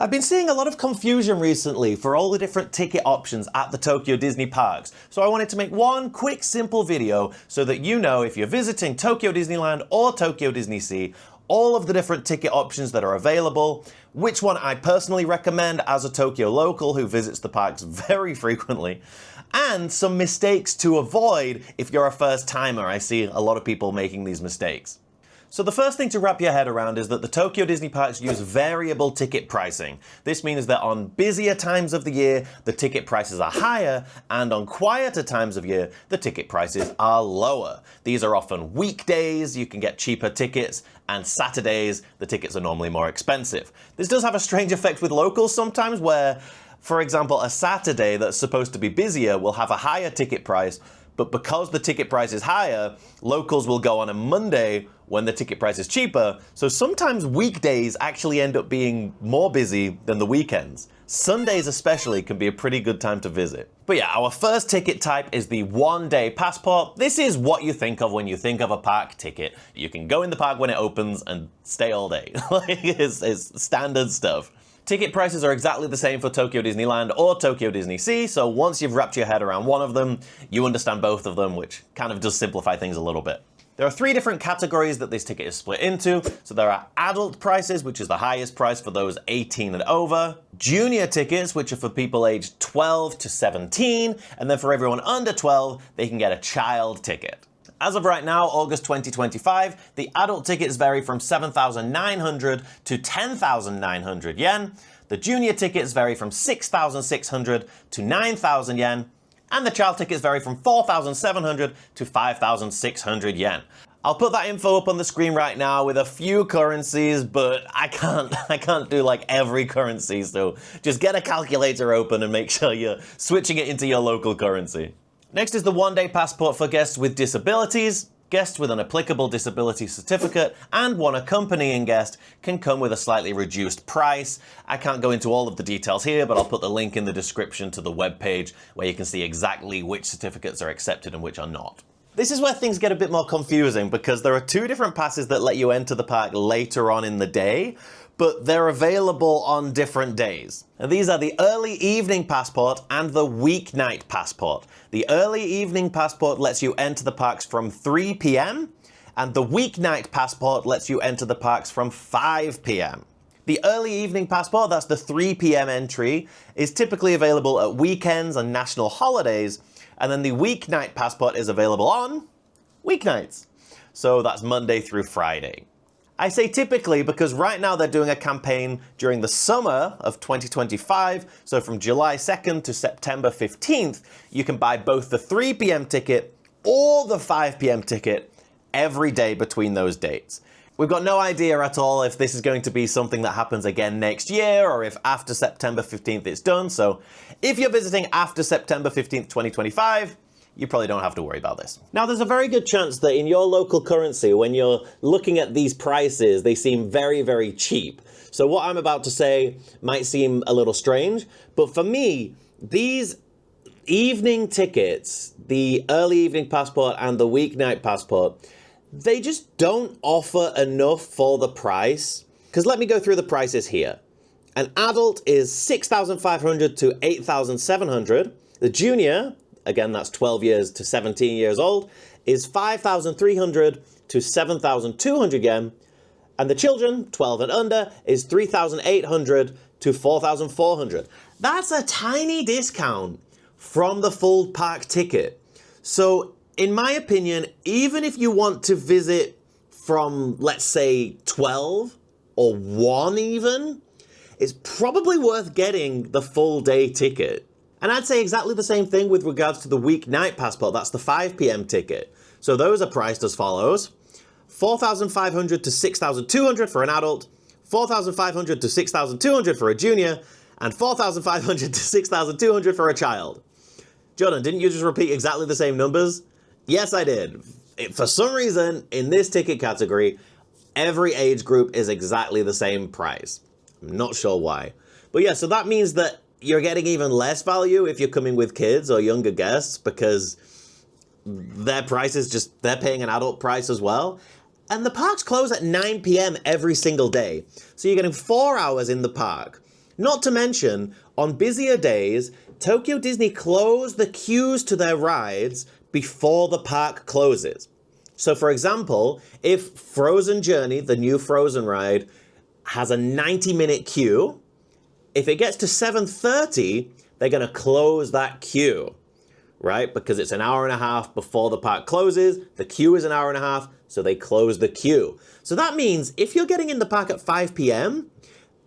I've been seeing a lot of confusion recently for all the different ticket options at the Tokyo Disney parks, so I wanted to make one quick simple video so that you know if you're visiting Tokyo Disneyland or Tokyo DisneySea, all of the different ticket options that are available, which one I personally recommend as a Tokyo local who visits the parks very frequently, and some mistakes to avoid if you're a first timer. I see a lot of people making these mistakes. So the first thing to wrap your head around is that the Tokyo Disney parks use variable ticket pricing. This means that on busier times of the year, the ticket prices are higher, and on quieter times of year, the ticket prices are lower. These are often weekdays, you can get cheaper tickets, and Saturdays, the tickets are normally more expensive. This does have a strange effect with locals sometimes where, for example, a Saturday that's supposed to be busier will have a higher ticket price, but because the ticket price is higher, locals will go on a Monday when the ticket price is cheaper, so sometimes weekdays actually end up being more busy than the weekends. Sundays especially can be a pretty good time to visit. But yeah, our first ticket type is the one-day passport. This is what you think of when you think of a park ticket. You can go in the park when it opens and stay all day. It's standard stuff. Ticket prices are exactly the same for Tokyo Disneyland or Tokyo DisneySea, so once you've wrapped your head around one of them, you understand both of them, which kind of does simplify things a little bit. There are three different categories that this ticket is split into. So there are adult prices, which is the highest price for those 18 and over, junior tickets, which are for people aged 12 to 17, and then for everyone under 12, they can get a child ticket. As of right now, August 2025, the adult tickets vary from 7,900 to 10,900 yen. The junior tickets vary from 6,600 to 9,000 yen. And the child tickets vary from 4,700 to 5,600 yen. I'll put that info up on the screen right now with a few currencies, but I can't do like every currency, so just get a calculator open and make sure you're switching it into your local currency. Next is the one-day passport for guests with disabilities. Guests with an applicable disability certificate and one accompanying guest can come with a slightly reduced price. I can't go into all of the details here, but I'll put the link in the description to the webpage where you can see exactly which certificates are accepted and which are not. This is where things get a bit more confusing because there are two different passes that let you enter the park later on in the day, but they're available on different days. And these are the early evening passport and the weeknight passport. The early evening passport lets you enter the parks from 3 p.m. and the weeknight passport lets you enter the parks from 5 p.m. The early evening passport, that's the 3 p.m. entry, is typically available at weekends and national holidays, and then the weeknight passport is available on weeknights. So that's Monday through Friday. I say typically because right now they're doing a campaign during the summer of 2025, so from July 2nd to September 15th, you can buy both the 3 p.m. ticket or the 5 p.m. ticket every day between those dates. We've got no idea at all if this is going to be something that happens again next year or if after September 15th it's done, so if you're visiting after September 15th, 2025, you probably don't have to worry about this. Now, there's a very good chance that in your local currency, when you're looking at these prices, they seem very, very cheap. So what I'm about to say might seem a little strange, but for me, these evening tickets, the early evening passport and the weeknight passport, they just don't offer enough for the price. Because let me go through the prices here. An adult is 6,500 to 8,700. The junior, again, that's 12 years to 17 years old, is 5,300 to 7,200 yen. And the children, 12 and under, is 3,800 to 4,400. That's a tiny discount from the full park ticket. So, in my opinion, even if you want to visit from, let's say, 12 or 1 even, it's probably worth getting the full day ticket. And I'd say exactly the same thing with regards to the weeknight passport. That's the 5 p.m. ticket. So those are priced as follows: 4,500 to 6,200 for an adult, 4,500 to 6,200 for a junior, and 4,500 to 6,200 for a child. Jordan, didn't you just repeat exactly the same numbers? Yes, I did. For some reason, in this ticket category, every age group is exactly the same price. I'm not sure why. But yeah, so that means that you're getting even less value if you're coming with kids or younger guests because their price is just, they're paying an adult price as well. And the parks close at 9 p.m. every single day. So you're getting 4 hours in the park Not to mention, on busier days, Tokyo Disney close the queues to their rides before the park closes. So for example, if Frozen Journey, the new Frozen ride, has a 90-minute queue, if it gets to 7:30, they're going to close that queue, right? Because it's an hour and a half before the park closes, the queue is an hour and a half, so they close the queue. So that means if you're getting in the park at 5 p.m.,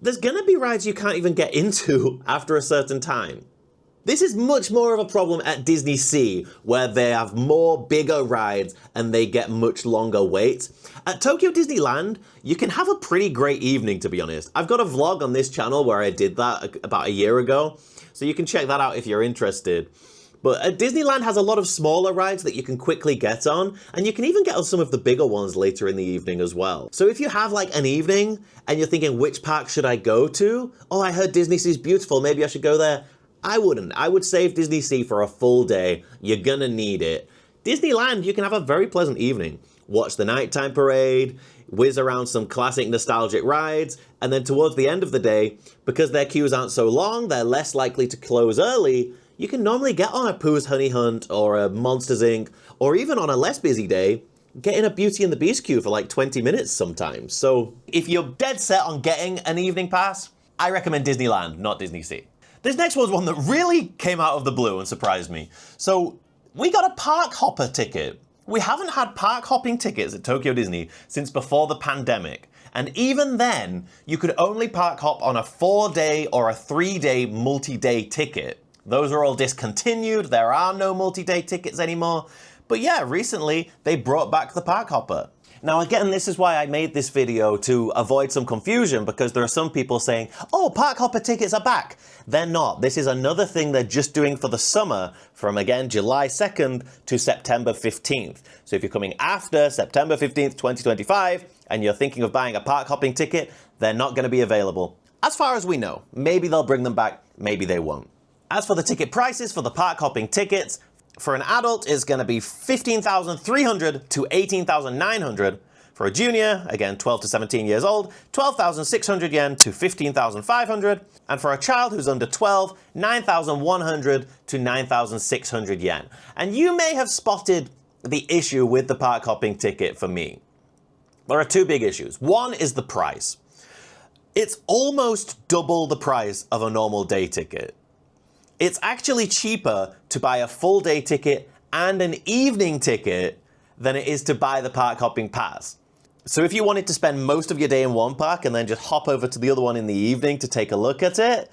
there's going to be rides you can't even get into after a certain time. This is much more of a problem at DisneySea, where they have more bigger rides and they get much longer waits. At Tokyo Disneyland, you can have a pretty great evening, to be honest. I've got a vlog on this channel where I did that about a year ago, so you can check that out if you're interested. But Disneyland has a lot of smaller rides that you can quickly get on, and you can even get on some of the bigger ones later in the evening as well. So if you have like an evening and you're thinking, which park should I go to? Oh, I heard DisneySea's beautiful, maybe I should go there. I wouldn't. I would save DisneySea for a full day. You're gonna need it. Disneyland, you can have a very pleasant evening. Watch the nighttime parade, whiz around some classic nostalgic rides, and then towards the end of the day, because their queues aren't so long, they're less likely to close early, you can normally get on a Pooh's Honey Hunt or a Monsters Inc., or even on a less busy day, get in a Beauty and the Beast queue for like 20 minutes sometimes. So if you're dead set on getting an evening pass, I recommend Disneyland, not DisneySea. This next one's one that really came out of the blue and surprised me. So we got a park hopper ticket. We haven't had park hopping tickets at Tokyo Disney since before the pandemic. And even then, you could only park hop on a 4-day or a 3-day multi-day ticket. Those are all discontinued. There are no multi-day tickets anymore. But yeah, recently they brought back the park hopper. Now again, this is why I made this video, to avoid some confusion, because there are some people saying, oh, park hopper tickets are back. They're not. This is another thing they're just doing for the summer from, again, July 2nd to September 15th. So if you're coming after September 15th, 2025, and you're thinking of buying a park hopping ticket, they're not going to be available. As far as we know. Maybe they'll bring them back, maybe they won't. As for the ticket prices for the park hopping tickets, for an adult, it's going to be $15,300 to $18,900. For a junior, again 12 to 17 years old, 12,600 yen to 15,500. And for a child who's under 12, 9,100 to 9,600 yen. And you may have spotted the issue with the park hopping ticket for me. There are two big issues. One is the price. It's almost double the price of a normal day ticket. It's actually cheaper to buy a full day ticket and an evening ticket than it is to buy the park hopping pass. So if you wanted to spend most of your day in one park and then just hop over to the other one in the evening to take a look at it,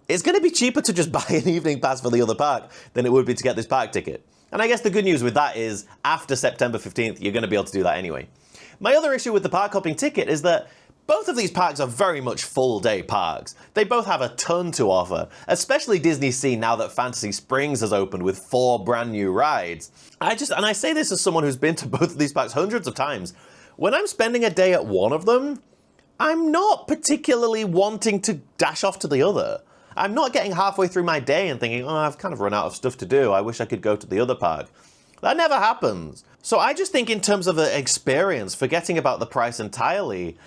it's going to be cheaper to just buy an evening pass for the other park than it would be to get this park ticket. And I guess the good news with that is after September 15th, you're going to be able to do that anyway. My other issue with the park hopping ticket is that both of these parks are very much full-day parks. They both have a ton to offer, especially DisneySea now that Fantasy Springs has opened with 4 brand new rides. And I say this as someone who's been to both of these parks hundreds of times. When I'm spending a day at one of them, I'm not particularly wanting to dash off to the other. I'm not getting halfway through my day and thinking, oh, I've kind of run out of stuff to do. I wish I could go to the other park. That never happens. So I just think in terms of the experience, forgetting about the price entirely,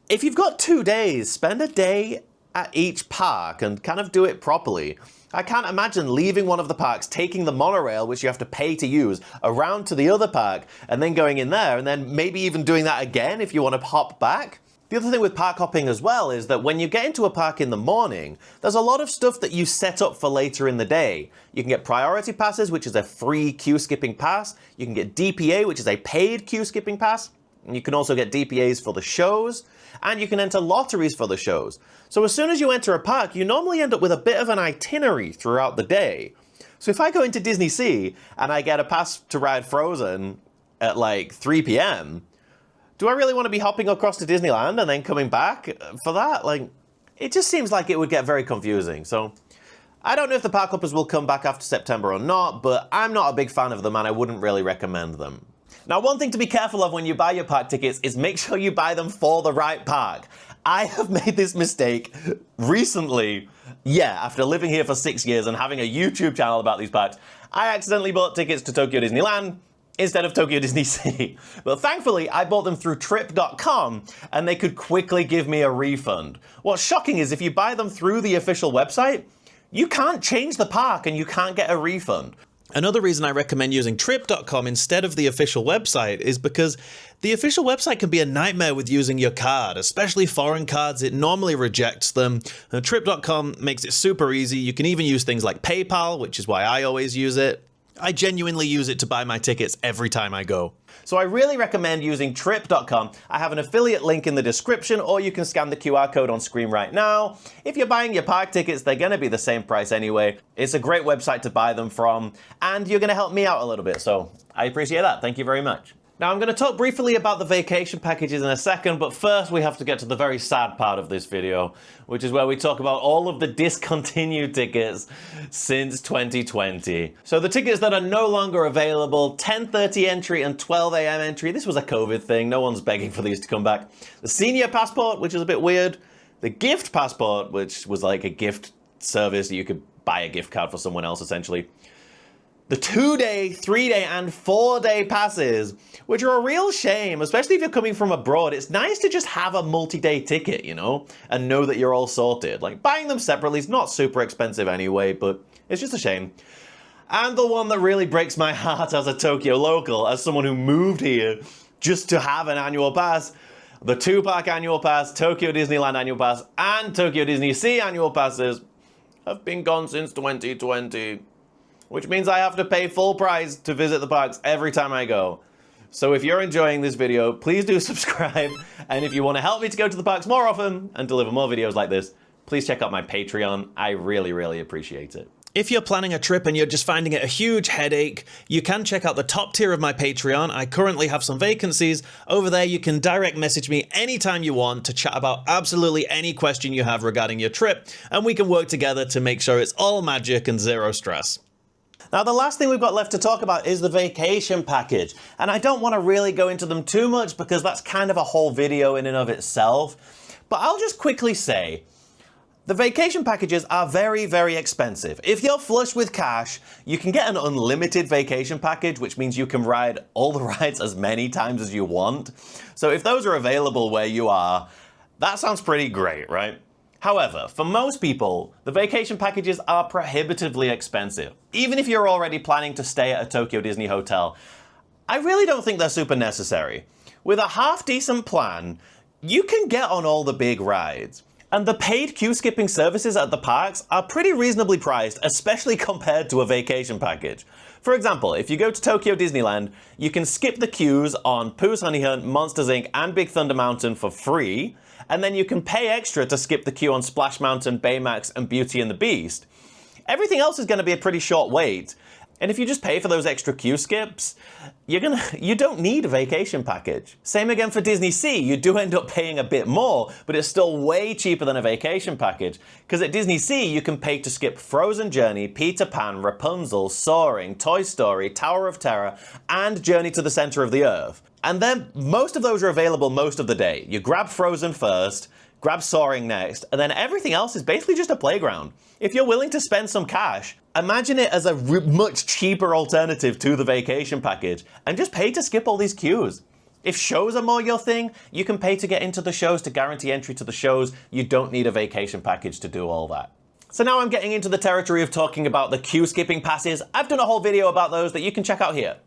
if you've got 2 days, spend a day at each park and kind of do it properly. I can't imagine leaving one of the parks, taking the monorail, which you have to pay to use, around to the other park, and then going in there, and then maybe even doing that again if you want to hop back. The other thing with park hopping as well is that when you get into a park in the morning, there's a lot of stuff that you set up for later in the day. You can get priority passes, which is a free queue skipping pass. You can get DPA, which is a paid queue skipping pass. And you can also get DPAs for the shows, and you can enter lotteries for the shows. So as soon as you enter a park, you normally end up with a bit of an itinerary throughout the day. So if I go into DisneySea and I get a pass to ride Frozen at like 3 p.m., do I really want to be hopping across to Disneyland and then coming back for that? Like, it just seems like it would get very confusing. So I don't know if the park hoppers will come back after September or not, but I'm not a big fan of them and I wouldn't really recommend them. Now, one thing to be careful of when you buy your park tickets is make sure you buy them for the right park. I have made this mistake recently. Yeah, after living here for 6 years and having a YouTube channel about these parks, I accidentally bought tickets to Tokyo Disneyland instead of Tokyo DisneySea. But thankfully, I bought them through trip.com and they could quickly give me a refund. What's shocking is if you buy them through the official website, you can't change the park and you can't get a refund. Another reason I recommend using trip.com instead of the official website is because the official website can be a nightmare with using your card, especially foreign cards. It normally rejects them. Trip.com makes it super easy. You can even use things like PayPal, which is why I always use it. I genuinely use it to buy my tickets every time I go. So I really recommend using trip.com. I have an affiliate link in the description, or you can scan the QR code on screen right now. If you're buying your park tickets, they're gonna be the same price anyway. It's a great website to buy them from, and you're gonna help me out a little bit, so I appreciate that. Thank you very much. Now, I'm going to talk briefly about the vacation packages in a second, but first we have to get to the very sad part of this video, which is where we talk about all of the discontinued tickets since 2020. So the tickets that are no longer available, 10:30 entry and 12 a.m. entry. This was a COVID thing. No one's begging for these to come back. The senior passport, which is a bit weird. The gift passport, which was like a gift service that you could buy a gift card for someone else, essentially. The 2-day, 3-day, and 4-day passes, which are a real shame, especially if you're coming from abroad. It's nice to just have a multi-day ticket, you know, and know that you're all sorted. Like, buying them separately is not super expensive anyway, but it's just a shame. And the one that really breaks my heart as a Tokyo local, as someone who moved here just to have an annual pass, the 2-park annual pass, Tokyo Disneyland annual pass, and Tokyo DisneySea annual passes have been gone since 2020. Which means I have to pay full price to visit the parks every time I go. So if you're enjoying this video, please do subscribe. And if you want to help me to go to the parks more often and deliver more videos like this, please check out my Patreon. I really, really appreciate it. If you're planning a trip and you're just finding it a huge headache, you can check out the top tier of my Patreon. I currently have some vacancies. Over there, you can direct message me anytime you want to chat about absolutely any question you have regarding your trip, and we can work together to make sure it's all magic and zero stress. Now, the last thing we've got left to talk about is the vacation package. And I don't want to really go into them too much because that's kind of a whole video in and of itself. But I'll just quickly say, the vacation packages are very, very expensive. If you're flush with cash, you can get an unlimited vacation package, which means you can ride all the rides as many times as you want. So if those are available where you are, that sounds pretty great, right? However, for most people, the vacation packages are prohibitively expensive. Even if you're already planning to stay at a Tokyo Disney hotel, I really don't think they're super necessary. With a half-decent plan, you can get on all the big rides. And the paid queue skipping services at the parks are pretty reasonably priced, especially compared to a vacation package. For example, if you go to Tokyo Disneyland, you can skip the queues on Pooh's Honey Hunt, Monsters Inc. and Big Thunder Mountain for free, and then you can pay extra to skip the queue on Splash Mountain, Baymax, and Beauty and the Beast. Everything else is going to be a pretty short wait, and if you just pay for those extra queue skips, you don't need a vacation package. Same again for DisneySea. You do end up paying a bit more, but it's still way cheaper than a vacation package. Because at DisneySea, you can pay to skip Frozen Journey, Peter Pan, Rapunzel, Soaring, Toy Story, Tower of Terror, and Journey to the Center of the Earth. And then most of those are available most of the day. You grab Frozen first, grab Soaring next, and then everything else is basically just a playground. If you're willing to spend some cash, imagine it as a much cheaper alternative to the vacation package, and just pay to skip all these queues. If shows are more your thing, you can pay to get into the shows to guarantee entry to the shows. You don't need a vacation package to do all that. So now I'm getting into the territory of talking about the queue skipping passes. I've done a whole video about those that you can check out here.